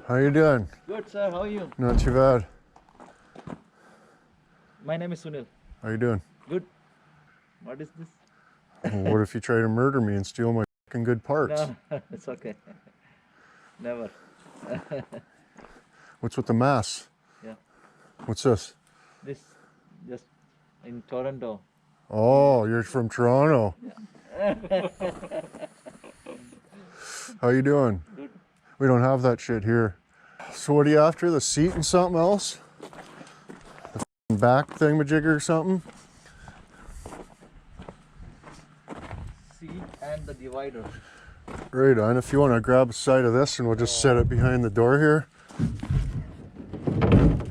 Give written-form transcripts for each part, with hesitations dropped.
How you doing? Good, sir. How are you? Not too bad. My name is Sunil. How you doing? Good. What is this? Well, what if you try to murder me and steal my fucking good parts? No, it's okay. Never. What's with the mass? Yeah. What's this? This just in Toronto. Oh, you're from Toronto. How you doing? Good. We don't have that shit here. So what are you after? The seat and something else? The fucking back thingamajigger or something? Seat and the divider. Right on. If you want to grab a side of this and we'll just set it behind the door here.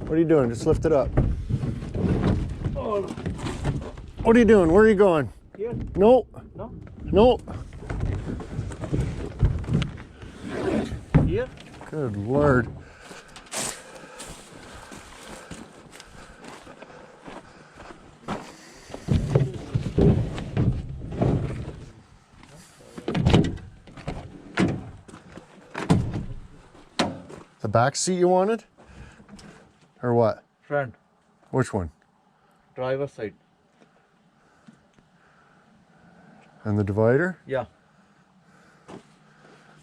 What are you doing? Just lift it up. Oh. What are you doing? Where are you going? Here? No. No? No. Here? Good Lord. The back seat you wanted? Or what? Front. Which one? Driver side. And the divider? Yeah.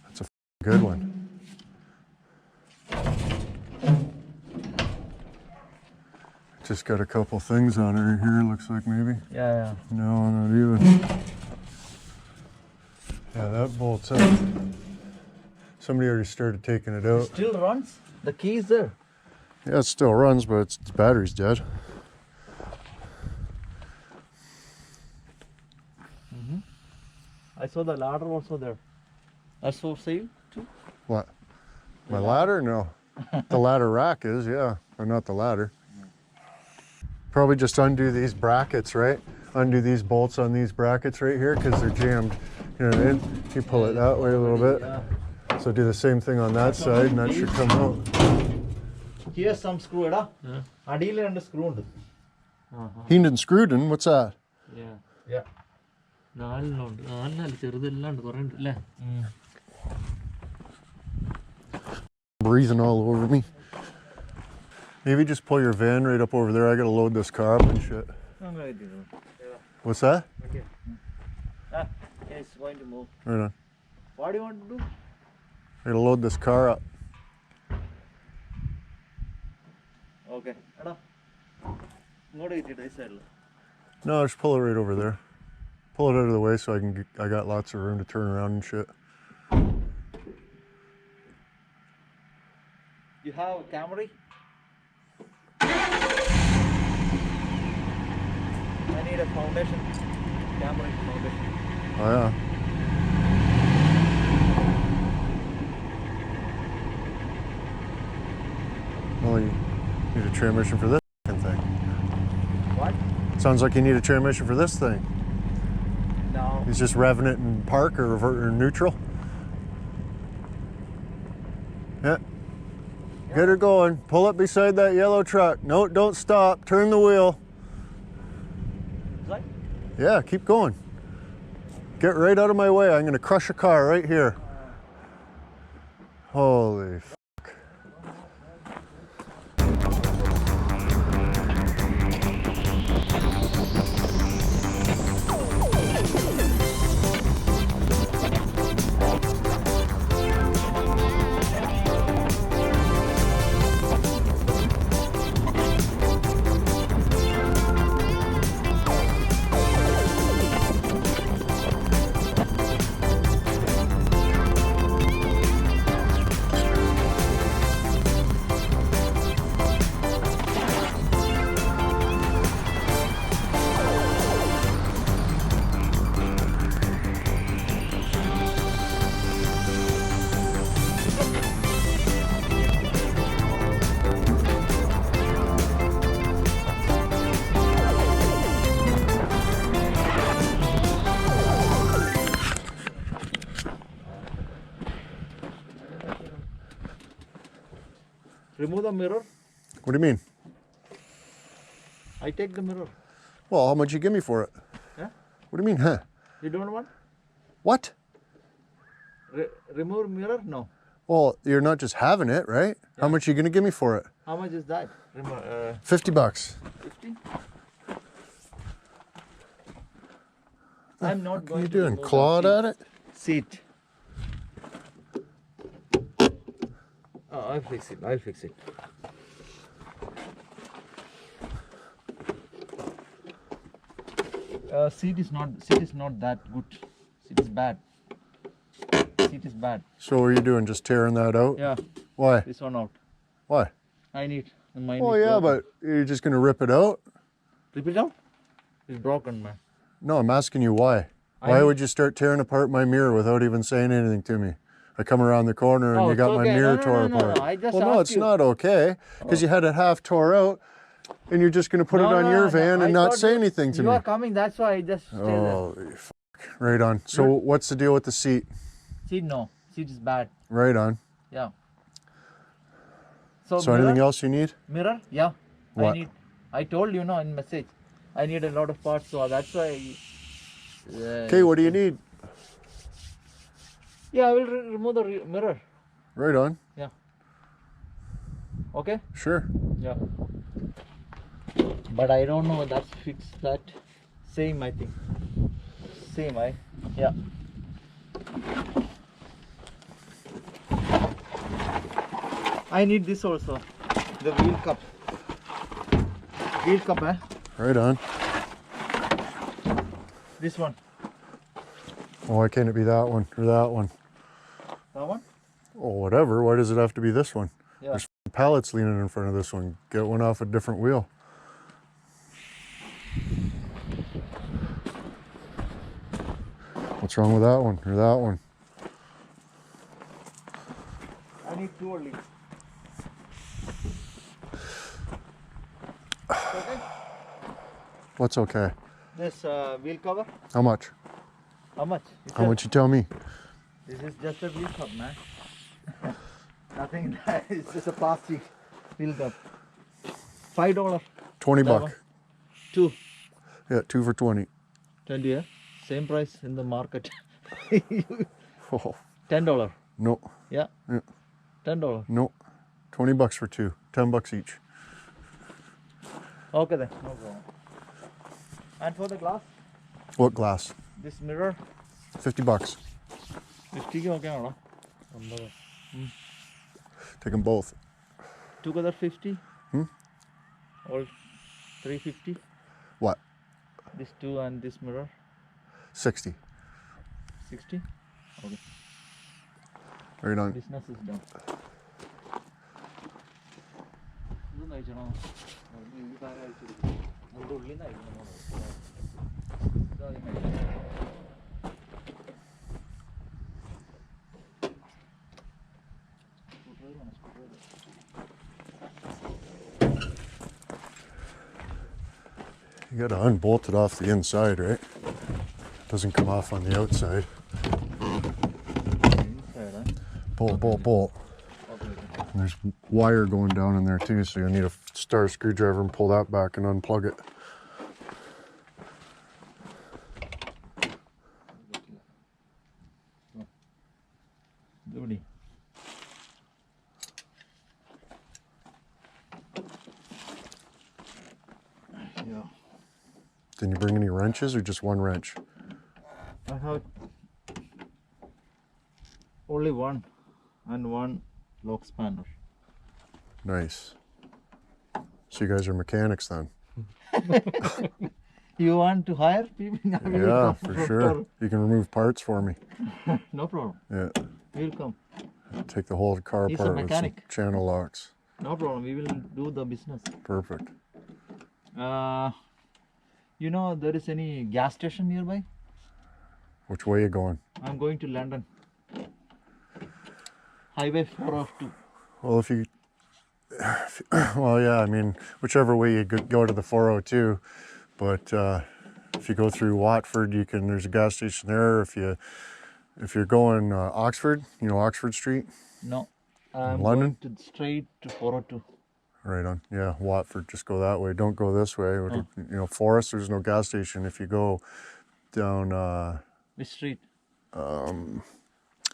That's a good one. Just got a couple things on it here, looks like maybe. Yeah. No, not even. Yeah, that bolt's out. Somebody already started taking it out. Still runs? The key is there. Yeah, it still runs, but its battery's dead. I saw the ladder also there. That's for sale too? What? My ladder? No. The ladder rack is, yeah, but not the ladder. Probably just undo these brackets, right? Undo these bolts on these brackets right here because they're jammed. You know what I mean? You pull it that way a little bit. Yeah. So do the same thing on that side and that should come out. Here's some screw, da. Adile and screw. Hindon Screwden, what's that? Yeah. Breathing all over me. Maybe just pull your van right up over there. I gotta load this car up and shit. What's that? It's going to move. Right on. What do you want to do? I gotta load this car up. Okay. No, just pull it right over there. Pull it out of the way so I got lots of room to turn around and shit. You have a Camry? I need a foundation. Camry foundation. Oh yeah. Well, you need a transmission for this thing. What? Sounds like you need a transmission for this thing. No. He's just revving it in park or revert or neutral. Yeah. Get her going. Pull up beside that yellow truck. No, don't stop. Turn the wheel. Right? Yeah, keep going. Get right out of my way. I'm going to crush a car right here. Holy f***. Remove the mirror. What do you mean? I take the mirror. Well, how much you give me for it? Yeah? What do you mean, huh? You don't want? What? Remove mirror? No. Well, you're not just having it, right? How much are you going to give me for it? How much is that? Remember, $50. 50? I'm not What are going you to doing? remove the Clawed at it? seat. Oh, I'll fix it. I'll fix it. Seat is not that good. Seat is bad. Seat is bad. So what are you doing? Just tearing that out? Yeah, Why? this one out. Why? I need. Mine Oh is yeah, broken. but you're just going to rip it out? Rip it out? It's broken, man. No, I'm asking you why. Why would you start tearing apart my mirror without even saying anything to me? I come around the corner and Oh, you it's got my okay. mirror No, tore no, apart. I just Well, no, asked it's you. not okay because you had it half tore out and you're just going to put it on your van I and not thought say you- anything to You me. are coming, that's why I just stay there. Oh, fuck. Right on. So what's the deal with the seat? Seat, no. Seat is bad. Right on. Yeah. So mirror, anything else you need? Mirror? Yeah. What? I told you, no, in message. I need a lot of parts, so that's why. Okay, what do you need? Yeah, I will remove the mirror. Right on. Yeah. Okay? Sure. Yeah. But I don't know, that's fixed that. Same, I think. Same, yeah. I need this also. The wheel cup. Wheel cup, Right on. This one. Oh, why can't it be that one or that one? That one? Oh, whatever. Why does it have to be this one? Yeah. There's pallets leaning in front of this one. Get one off a different wheel. What's wrong with that one or that one? I need two only. Okay? What's okay? This wheel cover. How much? How much? How much you tell me? This is just a wheel cup, man. Nothing. It's just a plastic wheel cup. $5. 20 That buck. one. Two. Yeah, 2 for 20. 20, yeah? Same price in the market. Oh, $10. no, Yeah. Yeah. $10. no. 20 bucks for two. 10 bucks each. Okay then, no problem. And for the glass, What glass? this mirror, 50 bucks. 50 okay, Take them both. together 50. Hmm? All 350. What? This two and this mirror, 60. 60. Okay. Right on. Business is done. You gotta unbolt it off the inside, right? Doesn't come off on the outside. Bolt, bolt, bolt. And there's wire going down in there too, so you'll need a star screwdriver and pull that back and unplug it. Yeah. Didn't you bring any wrenches or just one wrench? I have only one and one lock spanner. Nice. So you guys are mechanics then? You want to hire people? I will Yeah, come for sure. You can remove parts for me. No problem. Yeah. We will come. Take the whole car He's a apart with some mechanic. channel locks. No problem. We will do the business. Perfect. You know there is any gas station nearby? Which way you going? I'm going to London. Highway 402. Well, if you, well, yeah, I mean, whichever way you go to the 402, but if you go through Watford, you can. There's a gas station there. If you're going Oxford, you know Oxford Street. No, I'm London? going to straight to 402. Right on. Yeah, Watford. Just go that way. Don't go this way. You know, Forest. There's no gas station. If you go down Which street?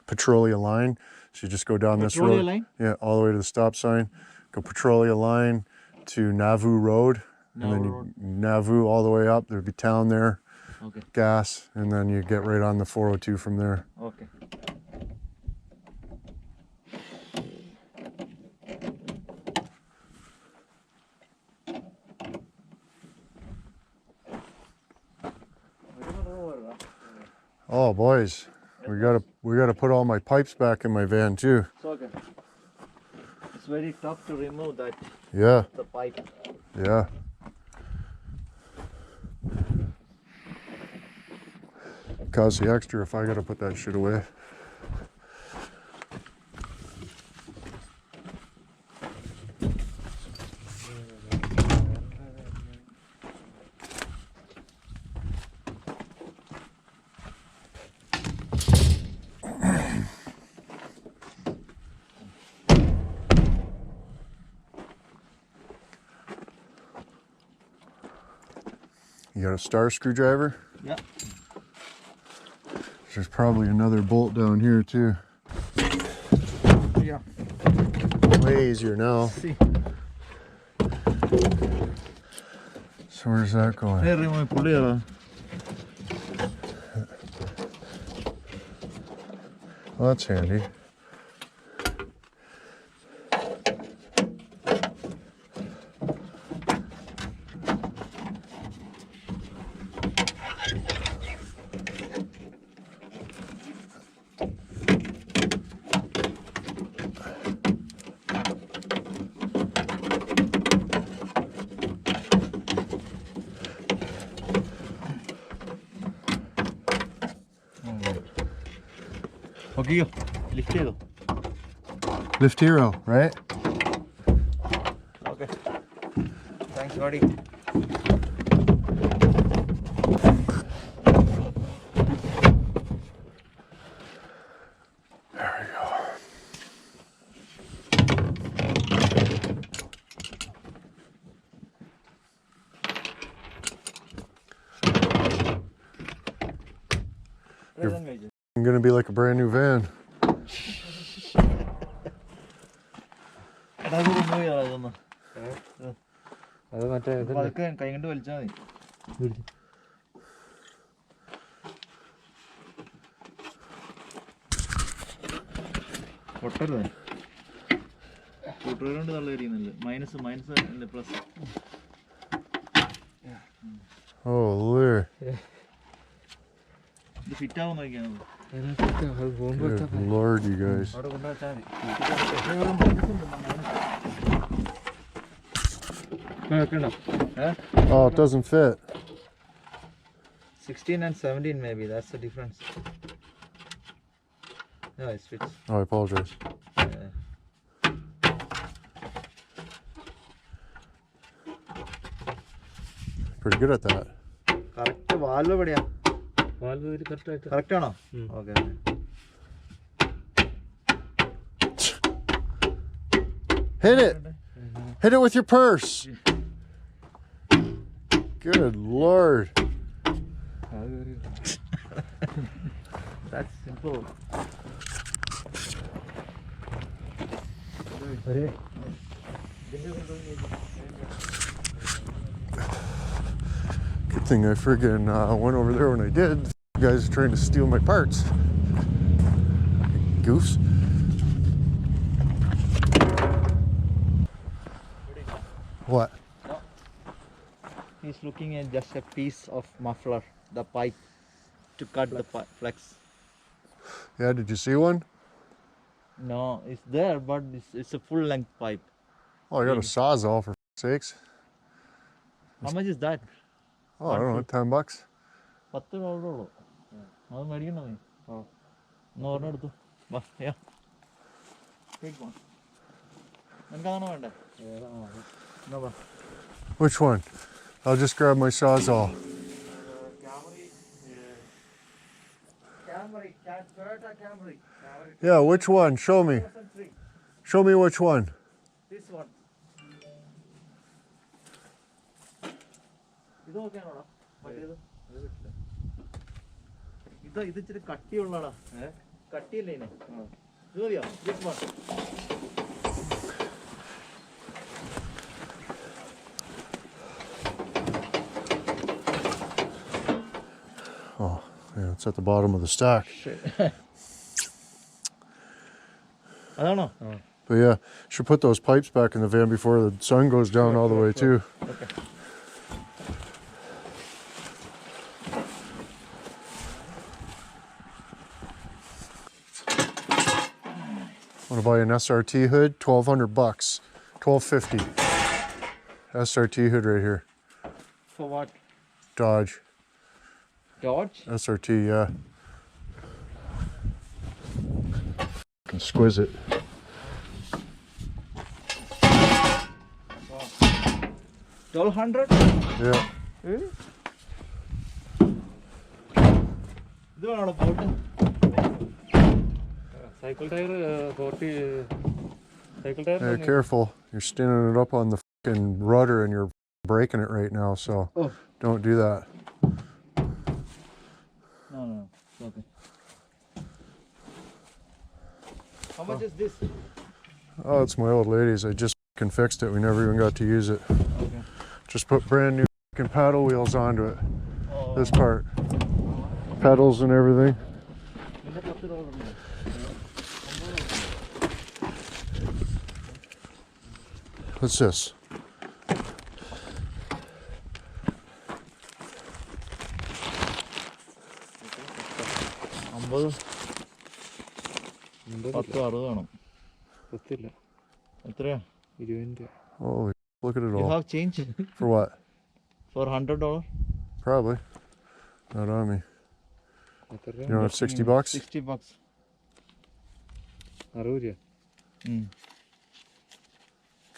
Petrolia line. So you just go down this Petrolia road. line? Yeah, all the way to the stop sign. Go Petrolia line to Nauvoo Road. And then Nauvoo all the way up. There'd be town there. Okay. Gas. And then you get right on the 402 from there. Okay. Oh boys, we gotta put all my pipes back in my van too. It's okay. It's very tough to remove that. Yeah. The pipe. Yeah. Costs the extra if I gotta put that shit away. You got a star screwdriver? Yeah. There's probably another bolt down here too. Yeah. Way easier now. See. So where's that going? Hey, remove pulley. Well, that's handy. Okay, lift it. Lift hero, right? Okay. Thanks, buddy. There we go. I'm gonna be like a brand new van. കൈ കൊണ്ട് വലിച്ചാൽ മതി. പൊട്ടരുത്. കൂട്ടുകാർ കൊണ്ട് തള്ളി അടിക്കുന്നില്ല. Minus plus. Oh Lord. ഇത് fit ആവുന്ന നോക്കിയാണ്. Good Lord, you guys. അവിടെ കൊണ്ടുവച്ചാൽ മതി. Oh, it doesn't fit. 16 and 17 maybe, that's the difference. No, it fits. Oh, I apologize. Pretty good at that. Correct valve എവിടെയാ? Valve correct ആണോ? Okay. Hit it. Hit it with your purse. Good Lord. That's simple. Good thing I friggin' went over there when I did. You guys are trying to steal my parts. Goofs. What? No. He's looking at just a piece of muffler, the pipe, to cut the flex. Yeah, did you see one? No, it's there, but it's a full length pipe. Oh, I got a sawzall for sakes. How much is that? Oh, I don't know, $10. $10. അത് മേടിക്കണോ നീ? എന്നാ ഒരെണ്ണം എടുത്തു. വാ, yeah. Take one. നിനക്കതാണോ വേണ്ടേ? എന്നാ വാ. Which one? I'll just grab my sawzall. Toyota Camry. Yeah, which one? Show me. 2003. Show me which one. This one. ഇത് നോക്കിയാണോടാ? മറ്റേത്? ഇത് ഇച്ചിരി കട്ടിയുള്ളടാ. കട്ടിയില്ലേ ഇത് മതിയോ this one Oh, yeah, it's at the bottom of the stack. അതാണോ But yeah, should put those pipes back in the van before the sun goes down all the way too. Okay. Want to buy an SRT hood? $1,200, $1,250. SRT hood right here. For what? Dodge. Dodge? SRT, yeah. Exquisite. Wow. 1200? Yeah. Really? ഇത് വേണോ boat Cycle tire 40 cycle tire Hey, careful. You're standing it up on the fucking rudder and you're breaking it right now, so don't do that. No, okay. How much is this? Oh, it's my old lady's. I just fucking fixed it. We never even got to use it. Okay. Just put brand new fucking paddle wheels onto it. Oh. This part. Pedals and everything. What's this? Holy, look at it You all. have change For what? for $100? Probably. Not on me. You don't have 60 bucks? $60.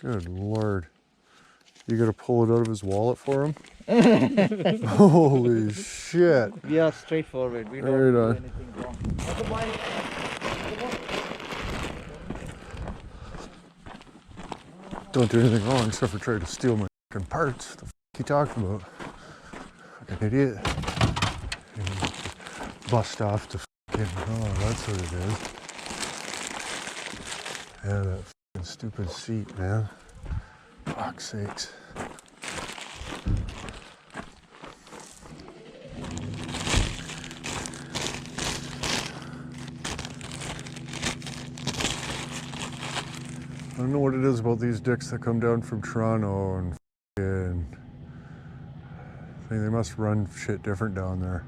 Good Lord. You gotta pull it out of his wallet for him? Holy shit. We are straightforward. We don't Right do on. anything wrong. Okay, bye. Don't do anything wrong except for try to steal my fucking parts. The fuck you talking about? Fucking idiot. Bust off the fucking, oh, that's what it is. Yeah, that fucking stupid seat, man. Fuck's sakes. I don't know what it is about these dicks that come down from Toronto and fucking, I think they must run shit different down there.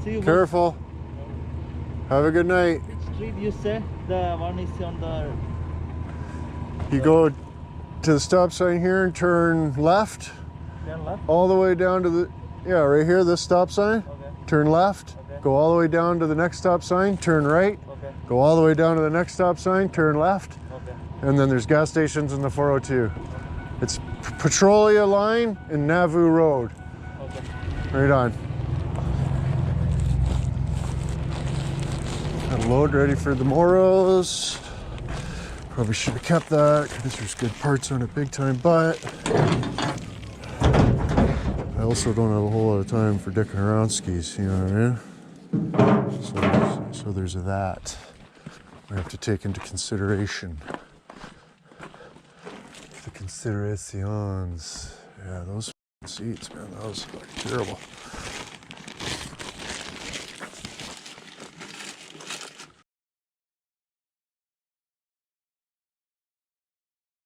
See you. Careful. Have a good night. Which street you say? The one is on the. You go to the stop sign here and turn left, Turn left. all the way down to the, yeah, right here, this stop sign. Okay. Turn left, Okay. go all the way down to the next stop sign, turn right, Okay. go all the way down to the next stop sign, turn left, Okay. and then there's gas stations in the 402. It's Petrolia Line and Nauvoo Road. Okay. Right on. Got a load ready for the Moros. Probably should have kept that because there's good parts on it big time, but I also don't have a whole lot of time for dicking around skis, you know what I mean? So there's that we have to take into consideration. The considerations. Yeah, those seats, man, that was like terrible.